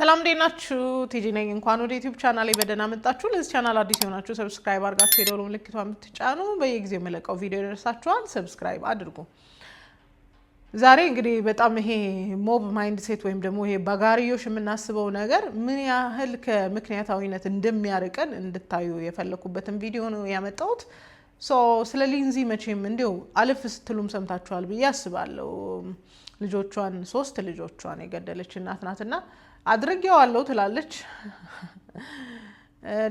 ሰላም ደናችሁ ቲጂ ነኝ እንኳን ወደ ዩቲዩብ ቻናሌ በደና መጣችሁ ለዚህ ቻናል አዲስ የሆናችሁ ሰብስክራይብ አድርጋችሁ የደወል ምልክቷን ብትጫኑ በየጊዜው መለቀው ቪዲዮ ይደርሳችኋል ሰብስክራይብ አድርጉ ዛሬ እንግዲህ በጣም ይሄ ሞብ ማይንድ ሴት ወይም ደግሞ ይሄ ባጋሪዮሽ የምናስበው ነገር ምን ያህል ከምክንያታዊነት እንደሚያርቀን እንድታዩ የፈለኩበትን ቪዲዮ ነው ያመጣሁት ስለ ሊንዚ መቼም እንዲው አልፍ ስትሉም ሰምታችኋል ብዬ አስባለሁ ልጆቿን 3 ልጆቿን የገደለች እናት ናትና አድርጌዋለሁ ትላለች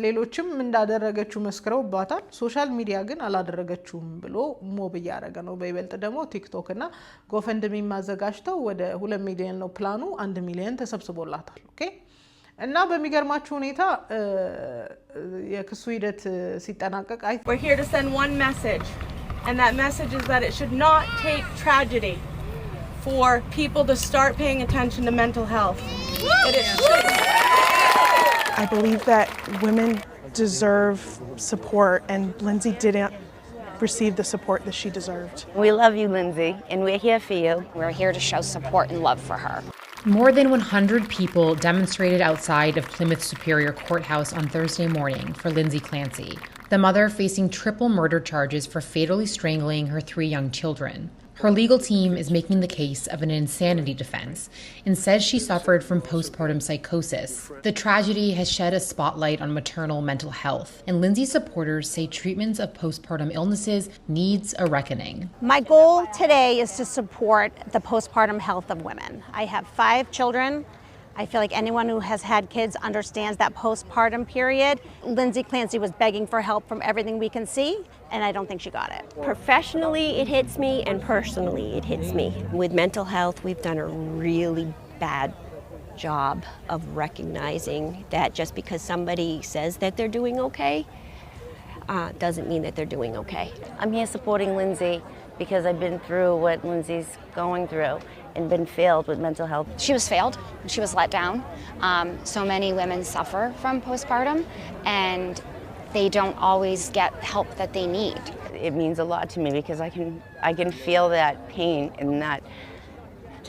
ሌሎችም እንዳደረገችው መስክረውባታል ሶሻል ሚዲያ ግን አላደረገችውም ብሎ ሞብ ያረገ ነው በይበልጥ ደግሞ ቲክቶክ እና ጎፈንድሚ ማዘጋጅተው ወደ 2 ሚሊዮን ነው ፕላኑ 1 ሚሊዮን ተሰብስቦላታል ኦኬ እና በሚገርማችሁ ሁኔታ የክሱ ሂደት ሲጠናቀቅ We're here to send one message and that message is that it should not take tragedy for people to start paying attention to mental health. I believe that women deserve support and Lindsay didn't receive the support that she deserved. We love you, Lindsay, and we're here for you. We're here to show support and love for her. More than 100 people demonstrated outside of Plymouth Superior Courthouse on Thursday morning for Lindsay Clancy, the mother facing triple murder charges for fatally strangling her 3 young children. Her legal team is making the case of an insanity defense and says she suffered from postpartum psychosis. The tragedy has shed a spotlight on maternal mental health, and Lindsay's supporters say treatments of postpartum illnesses needs a reckoning. My goal today is to support the postpartum health of women. I have 5 children. I feel like anyone who has had kids understands that postpartum period. Lindsay Clancy was begging for help from everything we can see, and I don't think she got it. Professionally, it hits me, and personally, it hits me. With mental health, we've done a really bad job of recognizing that just because somebody says that they're doing okay, doesn't mean that they're doing okay. I'm here supporting Lindsay because I've been through what Lindsay's going through and been failed with mental health. She was failed, she was let down. So many women suffer from postpartum and they don't always get help that they need. It means a lot to me because I can feel that pain and that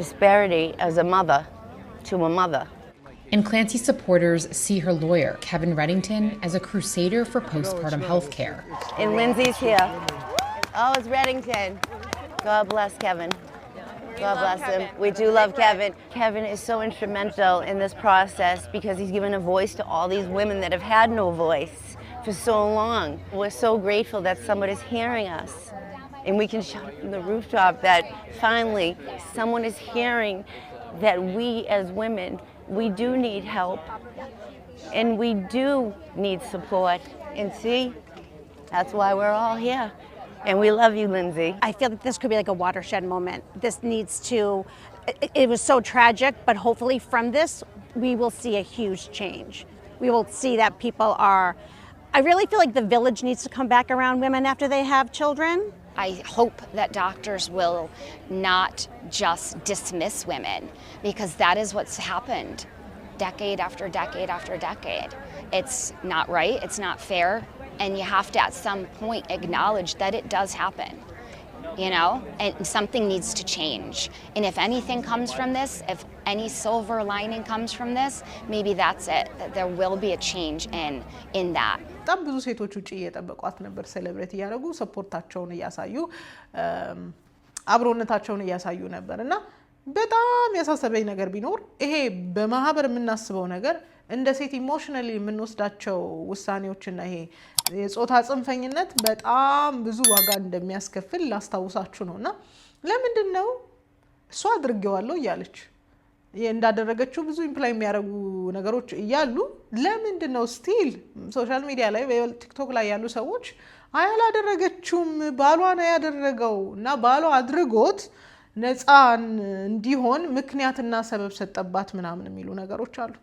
disparity as a mother to a mother. And Clancy supporters see her lawyer, Kevin Reddington, as a crusader for postpartum health care. And Lindsay's here. Oh, it's Reddington. God bless Kevin. God bless him. We do love Kevin. Kevin is so instrumental in this process because he's given a voice to all these women that have had no voice for so long. We're so grateful that somebody's hearing us. And we can shout from the rooftop that finally someone is hearing that we as women, we do need help. And we do need support. And see, that's why we're all here. And we love you, Lindsay. I feel that this could be like a watershed moment. This needs to, it was so tragic, but hopefully from this, we will see a huge change. We will see that people are, I really feel like the village needs to come back around women after they have children. I hope that doctors will not just dismiss women because that is what's happened decade after decade after decade. It's not right, it's not fair. And you have to, at some point, acknowledge that it does happen, you know, and something needs to change. And if anything comes from this, if any silver lining comes from this, maybe that's it, that there will be a change in that. በጣም ብዙ ሴቶች ውጪ እየጠበቋት ነበር ሴሌብሬት ያደረጉ ሰፖርታቸውን ያሳዩ አብሮነታቸውን ያሳዩ ነበርና በጣም ያሳሰበኝ ነገር ቢኖር ይሄ በማህበር የምናስበው ነገር እንደ ሴት ኢሞሽናሊ የምንወስዳቸው ውሳኔዎችና ይሄ የጾታ ጽንፈኝነት በጣም ብዙ ዋጋ እንደሚያስከፍል ላስታውሳችሁ ነውና ለምንድን ነው እሷ አድርጌዋለሁ ያለች እንዳደረገችው ብዙ ኢምፕላይ የሚያደርጉ ነገሮች እያሉ ለምንድን ነው ስቲል ሶሻል ሚዲያ ላይ ቲክቶክ ላይ ያሉ ሰዎች አያላደረገችውም ባሏ ነው ያደረገው እና ባሏ አድርጎት ነፃ እንዲሆን ምክንያትና ሰበብ ሰጠባት ምናምን የሚሉ ነገሮች አሉ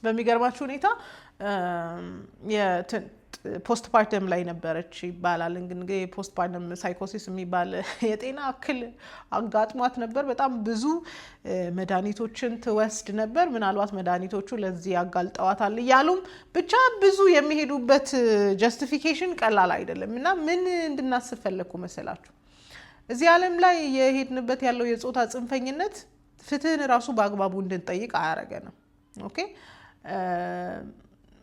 በሚገርማችሁ ሁኔታ ፖስትፓርተም ላይ ነበረች ይባላል እንግዲህ ፖስትፓርተም ሳይኮሲስ የሚባል የጤና እክል አጋጥሟት ነበር በጣም ብዙ መድኃኒቶችን ትወስድ ነበር ምናልባት መድኃኒቶቹ ለዚህ ያጋልጠዋታል ያሉም ብቻ ብዙ የሚሄዱበት ጀስቲፊኬሽን ቀላል አይደለም እና ምን እንድናስብ ፈለኩ መሰላችሁ እዚህ ዓለም ላይ የሄድንበት ያለው የጾታ ጽንፈኝነት ፍትህን ራሱ በአግባቡ እንድንጠይቅ አያረገንም ኦኬ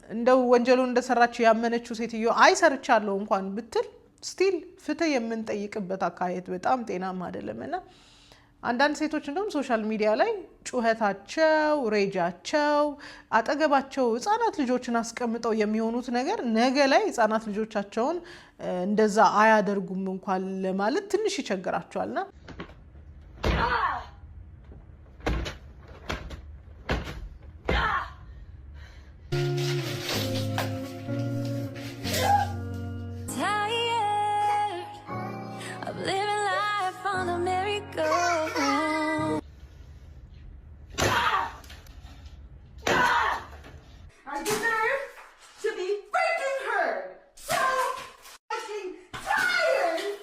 እንደው ወንጀሉን እንደሰራች ያመነችው ሴትዮ አይሰርቻለሁ እንኳን ብትል ስቲል ፍትህ የምንጠይቅበት አካሄድ በጣም ጤናማ አይደለምና አንዳንድ ሴቶች እንደውም ሶሻል ሚዲያ ላይ ጩኸታቸው ሬጃቸው አጠገባቸው ህፃናት ልጆችን አስቀምጠው የሚሆኑት ነገር ነገ ላይ ህፃናት ልጆቻቸውን እንደዛ አያደርጉም እንኳን ለማለት ትንሽ ይቸግራቸዋልና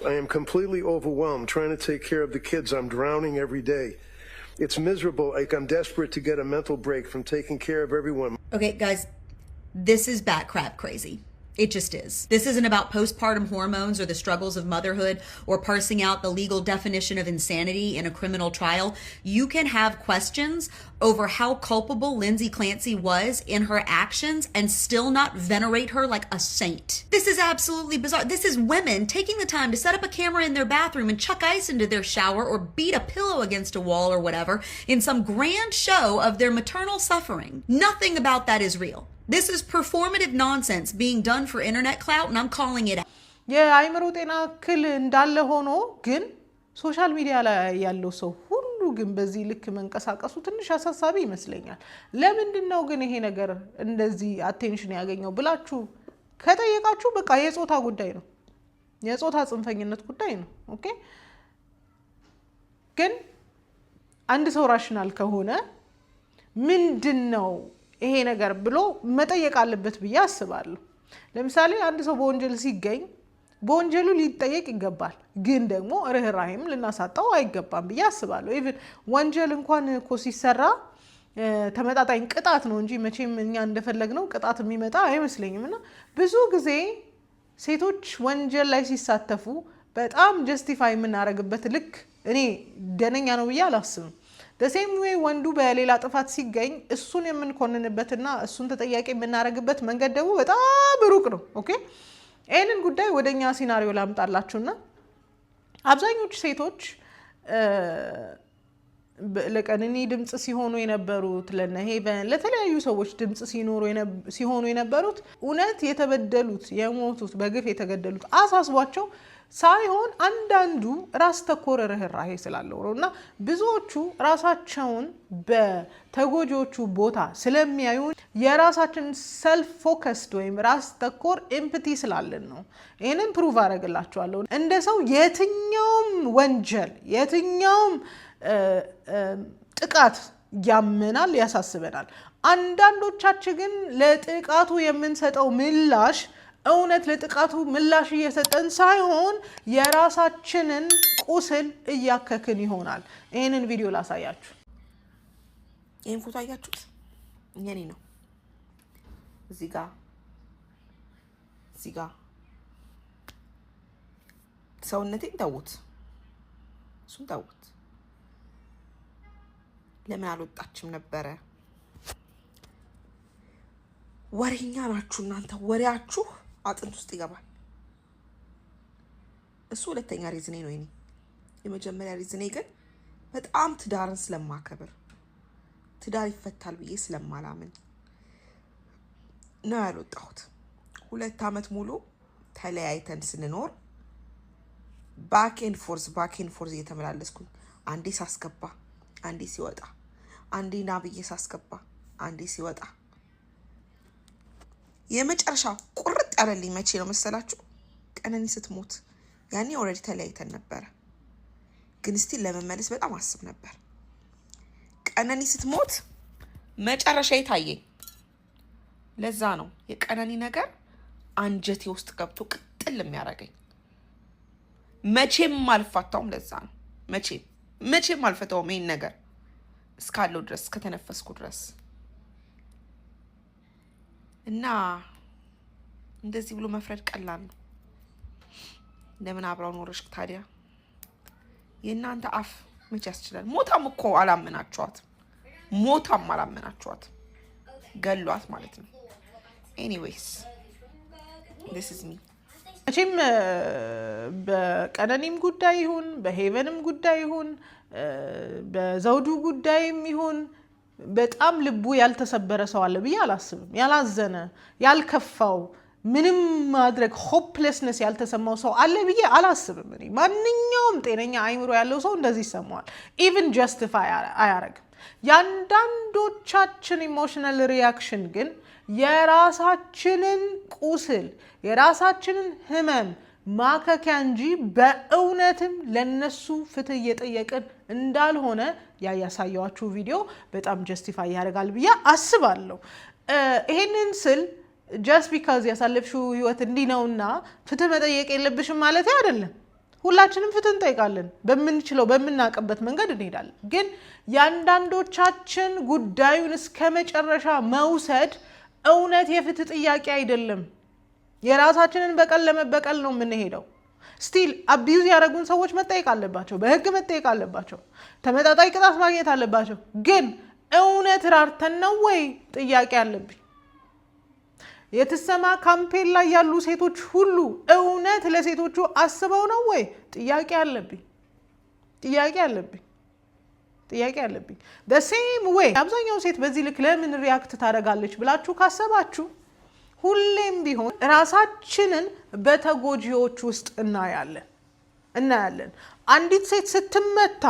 I am completely overwhelmed trying to take care of the kids. I'm drowning every day. It's miserable. Like I'm desperate to get a mental break from taking care of everyone. Okay, guys, this is bat crap crazy. It just is. This isn't about postpartum hormones or the struggles of motherhood or parsing out the legal definition of insanity in a criminal trial. You can have questions over how culpable Lindsay Clancy was in her actions and still not venerate her like a saint. This is absolutely bizarre. This is women taking the time to set up a camera in their bathroom and chuck ice into their shower or beat a pillow against a wall or whatever in some grand show of their maternal suffering. Nothing about that is real. This is performative nonsense being done for internet clout and I'm calling it out. የአይምሮ ጤና እክል እንዳለ ሆኖ ግን ሶሻል ሚዲያ ላይ ያለው ሰው ሁሉ ግን በዚህ ልክ መንቀሳቀሱ ትንሽ አሳሳቢ ይመስለኛል። ለምንድነው ግን ይሄ ነገር እንደዚህ አቴንሽን ያገኘው ብላችሁ ከጠየቃችሁ በቃ የጾታ ጉዳይ ነው። የጾታ ጽንፈኝነት ጉዳይ ነው። ኦኬ ግን አንድ ሰው ራሽናል ከሆነ ምንድነው ይሄ ነገር ብሎ መጠየቅ አለበት ብዬ አስባለሁ። ለምሳሌ አንድ ሰው በወንጀል ሲገኝ በወንጀሉ ሊጠየቅ ይገባል፣ ግን ደግሞ ርህራሄም ልናሳጣው አይገባም ብዬ አስባለሁ። ኢቭን ወንጀል እንኳን እኮ ሲሰራ ተመጣጣኝ ቅጣት ነው እንጂ መቼም እኛ እንደፈለግነው ቅጣት የሚመጣ አይመስለኝምና ብዙ ጊዜ ሴቶች ወንጀል ላይ ሲሳተፉ በጣም ጀስቲፋይ የምናደርግበት ልክ እኔ ደነኛ ነው ብዬ አላስብም። the same way ወንዱ በሌላ ጥፋት ሲገኝ እሱን የምንኮንንበትና እሱን ተጠያቂ የምናደርግበት መንገድ ደግሞ በጣም ሩቅ ነው። ኦኬ ይሄንን ጉዳይ ወደኛ ሲናሪዮ ላምጣላችሁና አብዛኞቹ ሴቶች ለቀነኒ ድምጽ ሲሆኑ የነበሩት ለነሄቨን ለተለያዩ ሰዎች ድምጽ ሲሆኑ የነበሩት እውነት የተበደሉት የሞቱት በግፍ የተገደሉት አሳስቧቸው ሳይሆን አንዳንዱ ራስ ተኮር ርህራሄ ስላለው ነውና ብዙዎቹ ራሳቸውን በተጎጆቹ ቦታ ስለሚያዩ የራሳችን ሰልፍ ፎከስድ ወይም ራስ ተኮር ኤምፓቲ ስላለን ነው። ይሄንን ፕሩቭ አደርግላችኋለሁ። እንደ ሰው የትኛውም ወንጀል የትኛውም ጥቃት ያመናል ያሳስበናል። አንዳንዶቻችን ግን ለጥቃቱ የምንሰጠው ምላሽ እውነት ለጥቃቱ ምላሽ እየሰጠን ሳይሆን የራሳችንን ቁስል እያከክን ይሆናል። ይሄንን ቪዲዮ ላሳያችሁ። ይሄን ፎቶ አያችሁት? የኔ ነው። እዚህ ጋር ሰውነቴን ተውት፣ እሱን ተውት። ለምን አልወጣችም ነበረ? ወሬኛ ናችሁ እናንተ። ወሬያችሁ አጥንት ውስጥ ይገባል። እሱ ሁለተኛ ሪዝኔ ነው። የኔ የመጀመሪያ ሪዝኔ ግን በጣም ትዳርን ስለማከብር ትዳር ይፈታል ብዬ ስለማላምን ነው ያልወጣሁት። 2 ዓመት ሙሉ ተለያይተን ስንኖር ባክ ኤንድ ፎርዝ እየተመላለስኩኝ አንዴ ሳስገባ አንዴ ሲወጣ፣ አንዴ ና ብዬ ሳስገባ አንዴ ሲወጣ የመጨረሻ ቁርጥ ያለልኝ መቼ ነው መሰላችሁ? ቀነኒ ስትሞት። ያኔ ኦልሬዲ ተለያይተን ነበር፣ ግን እስቲ ለመመለስ በጣም አስብ ነበር። ቀነኒ ስትሞት መጨረሻ ይታየኝ። ለዛ ነው የቀነኒ ነገር አንጀቴ ውስጥ ገብቶ ቅጥል የሚያደርገኝ። መቼም አልፋታውም። ለዛ ነው መቼም አልፈታውም ይሄን ነገር እስካለው ድረስ ከተነፈስኩ ድረስ። እና እንደዚህ ብሎ መፍረድ ቀላል ነው። ለምን አብራው ኖርሽ ታዲያ? የእናንተ አፍ መቼ ያስችላል? ሞታም እኮ አላመናችኋት። ገሏት ማለት ነው። ኤኒዌይስ this is me መቼም በቀነኒም ጉዳይ ይሁን በሄቨንም ጉዳይ ይሁን በዘውዱ ጉዳይም ይሁን በጣም ልቡ ያልተሰበረ ሰው አለ ብዬ አላስብም። ያላዘነ ያልከፋው ምንም ማድረግ ሆፕለስነስ ያልተሰማው ሰው አለ ብዬ አላስብም። እኔ ማንኛውም ጤነኛ አይምሮ ያለው ሰው እንደዚህ ይሰማዋል። ኢቭን ጀስቲፋይ አያረግም። ያንዳንዶቻችን ኢሞሽናል ሪያክሽን ግን የራሳችንን ቁስል የራሳችንን ህመም ማከኪያ እንጂ በእውነትም ለነሱ ፍትህ እየጠየቅን እንዳልሆነ ያሳየዋችሁ ቪዲዮ በጣም ጀስቲፋይ ያደርጋል ብዬ አስባለሁ። ይሄንን ስል just because ያሳለፍሽው ህይወት እንዲህ ነውና ፍትህ መጠየቅ የለብሽም ማለት አይደለም። ሁላችንም ፍትህ እንጠይቃለን። በምንችለው በምናቀበት መንገድ እንሄዳለን። ግን ያንዳንዶቻችን ጉዳዩን እስከ መጨረሻ መውሰድ እውነት የፍትህ ጥያቄ አይደለም። የራሳችንን በቀል ለመበቀል ነው የምንሄደው። ስቲል አቢዩዝ ያደረጉን ሰዎች መጠየቅ አለባቸው፣ በህግ መጠየቅ አለባቸው፣ ተመጣጣኝ ቅጣት ማግኘት አለባቸው። ግን እውነት ራርተን ነው ወይ ጥያቄ አለብኝ። የትሰማ ካምፔን ላይ ያሉ ሴቶች ሁሉ እውነት ለሴቶቹ አስበው ነው ወይ ጥያቄ አለብኝ። the same way አብዛኛው ሴት በዚህ ልክ ለምን ሪያክት ታደርጋለች ብላችሁ ካሰባችሁ ሁሌም ቢሆን ራሳችንን በተጎጂዎች ውስጥ እናያለን። አንዲት ሴት ስትመታ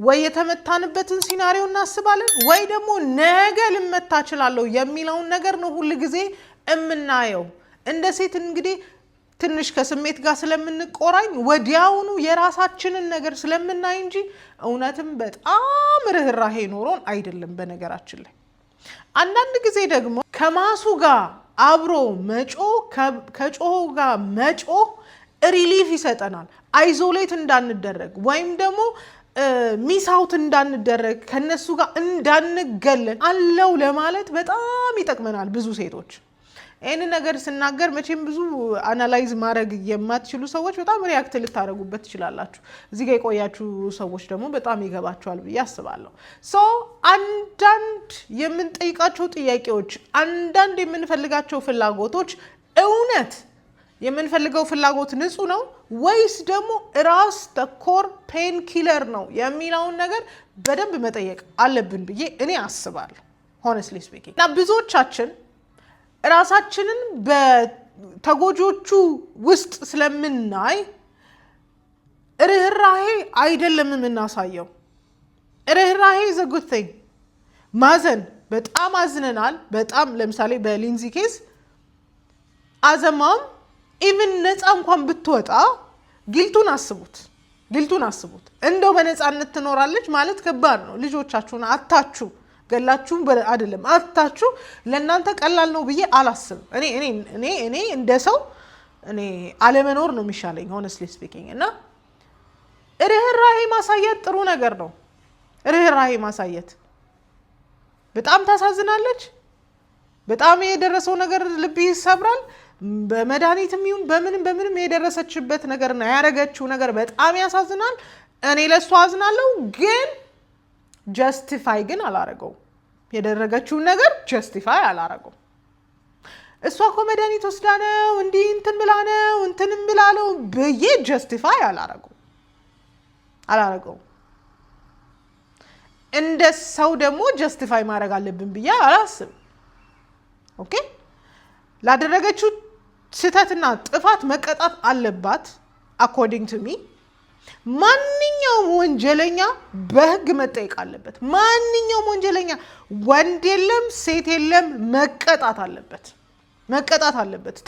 ወይ የተመታንበትን ሲናሪዮ እናስባለን ወይ ደግሞ ነገ ልመታ እችላለሁ የሚለውን ነገር ነው ሁሉ ጊዜ እምናየው። እንደ ሴት እንግዲህ ትንሽ ከስሜት ጋር ስለምንቆራኝ ወዲያውኑ የራሳችንን ነገር ስለምናይ እንጂ እውነትም በጣም ርህራሄ ኖሮን አይደለም። በነገራችን ላይ አንዳንድ ጊዜ ደግሞ ከማሱ ጋር አብሮ መጮ ከጮሁ ጋር መጮ ሪሊፍ ይሰጠናል። አይዞሌት እንዳንደረግ ወይም ደግሞ ሚስ አውት እንዳንደረግ ከነሱ ጋር እንዳንገለን አለው ለማለት በጣም ይጠቅመናል ብዙ ሴቶች። ይህን ነገር ስናገር መቼም ብዙ አናላይዝ ማድረግ የማትችሉ ሰዎች በጣም ሪያክት ልታደርጉበት ትችላላችሁ። እዚህ ጋር የቆያችሁ ሰዎች ደግሞ በጣም ይገባችኋል ብዬ አስባለሁ። አንዳንድ የምንጠይቃቸው ጥያቄዎች፣ አንዳንድ የምንፈልጋቸው ፍላጎቶች እውነት የምንፈልገው ፍላጎት ንጹህ ነው ወይስ ደግሞ ራስ ተኮር ፔን ኪለር ነው የሚለውን ነገር በደንብ መጠየቅ አለብን ብዬ እኔ አስባለሁ። ሆነስትሊ ስፒኪንግ እና ብዙዎቻችን ራሳችንን በተጎጆቹ ውስጥ ስለምናይ ርህራሄ አይደለም የምናሳየው። ርህራሄ is a good thing። ማዘን በጣም አዝነናል። በጣም ለምሳሌ በሊንዚ ኬስ አዘማም ኢቭን ነፃ እንኳን ብትወጣ ጊልቱን አስቡት። እንደው በነፃነት ትኖራለች ማለት ከባድ ነው። ልጆቻችሁን አታችሁ ገላችሁ አይደለም አታችሁ ለእናንተ ቀላል ነው ብዬ አላስብም። እኔ እንደ ሰው እኔ አለመኖር ነው የሚሻለኝ honestly speaking። እና ርህራሄ ማሳየት ጥሩ ነገር ነው። ርህራሄ ማሳየት በጣም ታሳዝናለች። በጣም የደረሰው ነገር ልብ ይሰብራል። በመድኃኒትም ይሁን በምንም የደረሰችበት ነገርና ያረገችው ነገር በጣም ያሳዝናል። እኔ ለሷ አዝናለሁ፣ ግን ጀስቲፋይ ግን አላረገው። የደረገችውን ነገር ጀስቲፋይ አላረገው። እሷ እኮ መድኃኒት ወስዳ ነው እንዲህ እንትን ብላ ነው እንትንም ብላ ነው ብዬ ጀስቲፋይ አላረገው። እንደ ሰው ደግሞ ጀስቲፋይ ማድረግ አለብን ብዬ አላስብም። ኦኬ ላደረገችው ስህተትና ጥፋት መቀጣት አለባት አኮርዲንግ ቱ ሚ። ማንኛውም ወንጀለኛ በህግ መጠየቅ አለበት። ማንኛውም ወንጀለኛ ወንድ የለም ሴት የለም መቀጣት አለበት።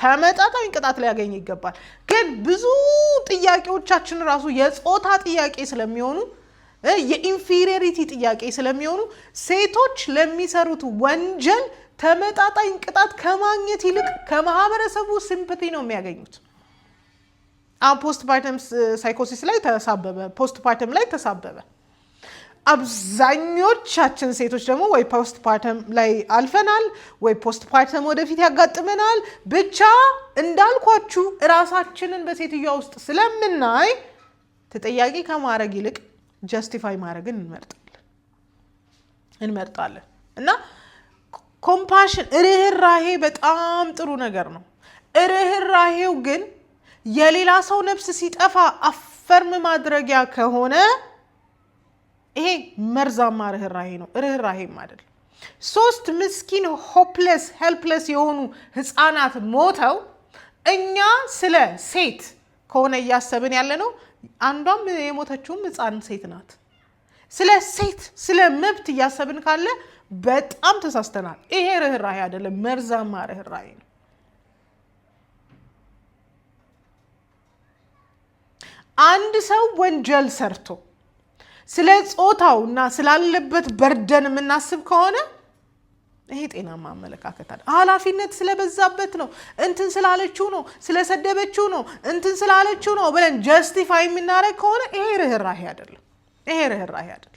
ተመጣጣኝ ቅጣት ሊያገኝ ይገባል። ግን ብዙ ጥያቄዎቻችን ራሱ የጾታ ጥያቄ ስለሚሆኑ የኢንፌሪዮሪቲ ጥያቄ ስለሚሆኑ ሴቶች ለሚሰሩት ወንጀል ተመጣጣኝ ቅጣት ከማግኘት ይልቅ ከማህበረሰቡ ሲምፓቲ ነው የሚያገኙት። ፖስትፓርተም ሳይኮሲስ ላይ ፖስትፓርተም ላይ ተሳበበ። አብዛኞቻችን ሴቶች ደግሞ ወይ ፖስትፓርተም ላይ አልፈናል ወይ ፖስትፓርተም ወደፊት ያጋጥመናል። ብቻ እንዳልኳችሁ ራሳችንን በሴትዮዋ ውስጥ ስለምናይ ተጠያቂ ከማድረግ ይልቅ ጀስቲፋይ ማድረግን እንመርጣለን እና ኮምፓሽን ርህራሄ በጣም ጥሩ ነገር ነው። ርህራሄው ግን የሌላ ሰው ነፍስ ሲጠፋ አፈርም ማድረጊያ ከሆነ ይሄ መርዛማ ርህራሄ ነው፣ ርህራሄም አይደለም። 3 ምስኪን ሆፕለስ ሄልፕለስ የሆኑ ህፃናት ሞተው እኛ ስለ ሴት ከሆነ እያሰብን ያለ ነው። አንዷም የሞተችውም ህፃን ሴት ናት። ስለ ሴት ስለ መብት እያሰብን ካለ በጣም ተሳስተናል። ይሄ ርህራሄ አይደለም፣ መርዛማ ርህራሄ ነው። አንድ ሰው ወንጀል ሰርቶ ስለ ጾታውና ስላለበት በርደን የምናስብ ከሆነ ይሄ ጤናማ አመለካከት አይደለም። ኃላፊነት ስለበዛበት ነው፣ እንትን ስላለችው ነው፣ ስለሰደበችው ነው፣ እንትን ስላለችው ነው ብለን ጀስቲፋይ የምናደርግ ከሆነ ይሄ ርህራሄ አይደለም። ይሄ ርህራሄ አይደለም።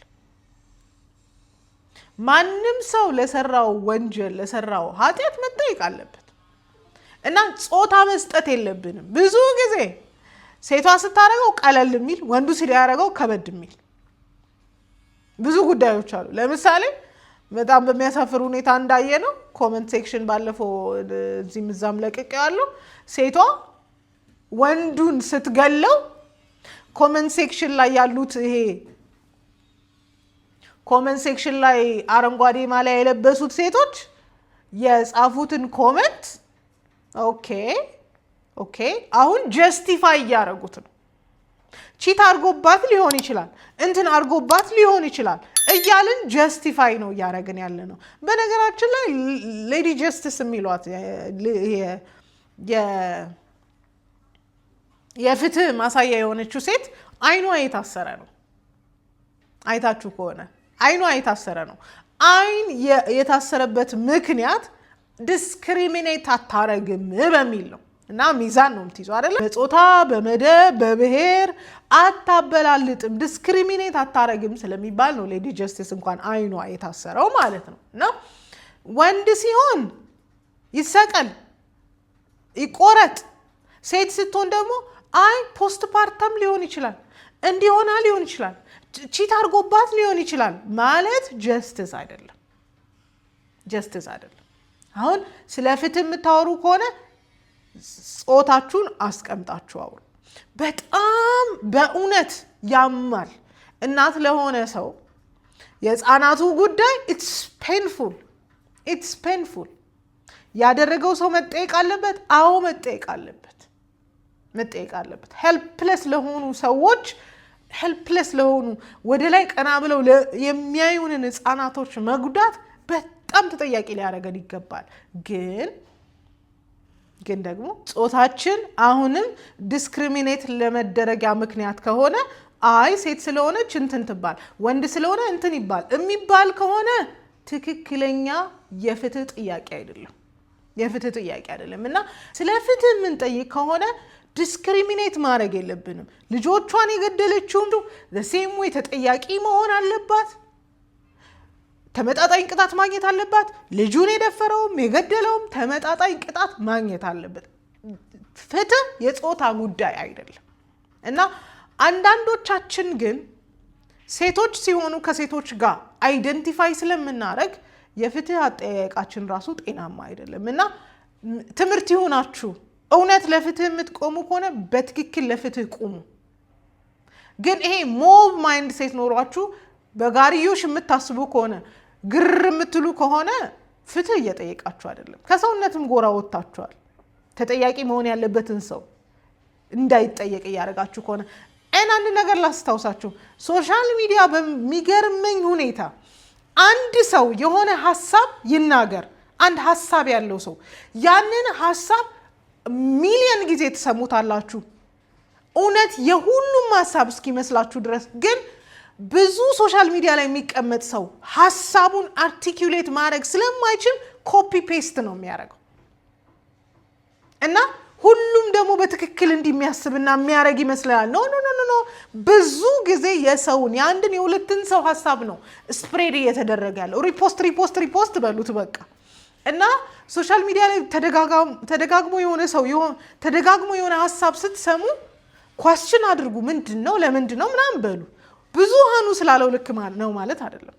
ማንም ሰው ለሰራው ወንጀል ለሰራው ኃጢአት መጠየቅ አለበት እና ጾታ መስጠት የለብንም። ብዙ ጊዜ ሴቷ ስታረገው ቀለል የሚል ወንዱ ሲያረገው ከበድ የሚል ብዙ ጉዳዮች አሉ። ለምሳሌ በጣም በሚያሳፍር ሁኔታ እንዳየ ነው ኮሜንት ሴክሽን ባለፈው እዚህም እዛም ለቅቄዋለሁ። ሴቷ ወንዱን ስትገለው ኮሜንት ሴክሽን ላይ ያሉት ይሄ ኮሜንት ሴክሽን ላይ አረንጓዴ ማሊያ የለበሱት ሴቶች የጻፉትን ኮሜንት ኦኬ አሁን ጀስቲፋይ እያደረጉት ነው። ቺት አርጎባት ሊሆን ይችላል፣ እንትን አርጎባት ሊሆን ይችላል እያልን ጀስቲፋይ ነው እያደረግን ያለ ነው። በነገራችን ላይ ሌዲ ጀስቲስ የሚሏት የፍትህ ማሳያ የሆነችው ሴት አይኗ የታሰረ ነው። አይታችሁ ከሆነ አይኗ የታሰረ ነው። አይን የታሰረበት ምክንያት ዲስክሪሚኔት አታረግም በሚል ነው እና ሚዛን ነው የምትይዘው አይደለ? በጾታ በመደብ በብሔር አታበላልጥም ዲስክሪሚኔት አታረግም ስለሚባል ነው ሌዲ ጀስቲስ እንኳን አይኗ የታሰረው ማለት ነው። እና ወንድ ሲሆን ይሰቀል ይቆረጥ፣ ሴት ስትሆን ደግሞ አይ ፖስት ፓርተም ሊሆን ይችላል እንዲሆና ሊሆን ይችላል ቺት አርጎባት ሊሆን ይችላል ማለት ጀስቲስ አይደለም። ጀስቲስ አይደለም። አሁን ስለ ፍትህ የምታወሩ ከሆነ ጾታችሁን አስቀምጣችሁ አውሩ። በጣም በእውነት ያማል። እናት ለሆነ ሰው የህፃናቱ ጉዳይ ኢትስ ፔንፉል። ያደረገው ሰው መጠየቅ አለበት። አዎ መጠየቅ አለበት። ሄልፕለስ ለሆኑ ሰዎች ሄልፕለስ ለሆኑ ወደ ላይ ቀና ብለው የሚያዩንን ህፃናቶች መጉዳት በጣም ተጠያቂ ሊያደርገን ይገባል። ግን ደግሞ ጾታችን አሁንም ዲስክሪሚኔት ለመደረጊያ ምክንያት ከሆነ አይ ሴት ስለሆነች እንትን ትባል ወንድ ስለሆነ እንትን ይባል የሚባል ከሆነ ትክክለኛ የፍትህ ጥያቄ አይደለም። እና ስለ ፍትህ የምንጠይቅ ከሆነ ዲስክሪሚኔት ማድረግ የለብንም። ልጆቿን የገደለችው ሴም ወይ ተጠያቂ መሆን አለባት። ተመጣጣኝ ቅጣት ማግኘት አለባት። ልጁን የደፈረውም የገደለውም ተመጣጣኝ ቅጣት ማግኘት አለበት። ፍትህ የጾታ ጉዳይ አይደለም። እና አንዳንዶቻችን ግን ሴቶች ሲሆኑ ከሴቶች ጋር አይደንቲፋይ ስለምናደርግ የፍትህ አጠያየቃችን ራሱ ጤናማ አይደለም። እና ትምህርት ይሆናችሁ። እውነት ለፍትህ የምትቆሙ ከሆነ በትክክል ለፍትህ ቁሙ። ግን ይሄ ሞብ ማይንድ ሴት ኖሯችሁ በጋርዮሽ የምታስቡ ከሆነ ግር የምትሉ ከሆነ ፍትህ እየጠየቃችሁ አይደለም። ከሰውነትም ጎራ ወጥታችኋል። ተጠያቂ መሆን ያለበትን ሰው እንዳይጠየቅ እያደረጋችሁ ከሆነ አንድ ነገር ላስታውሳችሁ። ሶሻል ሚዲያ በሚገርመኝ ሁኔታ አንድ ሰው የሆነ ሐሳብ ይናገር፣ አንድ ሐሳብ ያለው ሰው ያንን ሐሳብ ሚሊዮን ጊዜ ትሰሙታላችሁ። እውነት የሁሉም ሐሳብ እስኪመስላችሁ ድረስ ግን ብዙ ሶሻል ሚዲያ ላይ የሚቀመጥ ሰው ሐሳቡን አርቲኩሌት ማድረግ ስለማይችል ኮፒ ፔስት ነው የሚያደርገው እና ሁሉም ደግሞ በትክክል እንዲሚያስብና የሚያደርግ ይመስላል። ኖ ብዙ ጊዜ የሰውን የአንድን የሁለትን ሰው ሐሳብ ነው ስፕሬድ እየተደረገ ያለው። ሪፖስት በሉት በቃ። እና ሶሻል ሚዲያ ላይ ተደጋግሞ የሆነ ሐሳብ ስትሰሙ ኳስችን አድርጉ። ምንድነው ለምንድነው ምናምን በሉ። ብዙሃኑ ስላለው ልክ ነው ማለት አይደለም።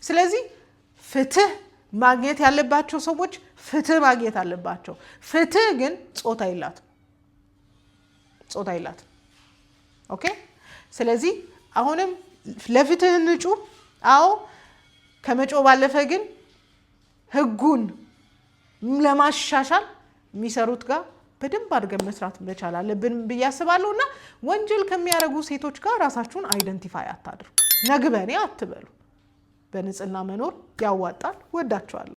ስለዚህ ፍትህ ማግኘት ያለባቸው ሰዎች ፍትህ ማግኘት አለባቸው። ፍትህ ግን ጾታ የላትም። ኦኬ ስለዚህ አሁንም ለፍትህ እንጩ። አዎ ከመጮ ባለፈ ግን ህጉን ለማሻሻል የሚሰሩት ጋር በደንብ አድርገን መስራት መቻል አለብን ብዬ አስባለሁና ወንጀል ከሚያረጉ ሴቶች ጋር ራሳችሁን አይደንቲፋይ አታድርጉ። ነግበኔ አትበሉ። በንጽህና መኖር ያዋጣል። ወዳችኋለሁ።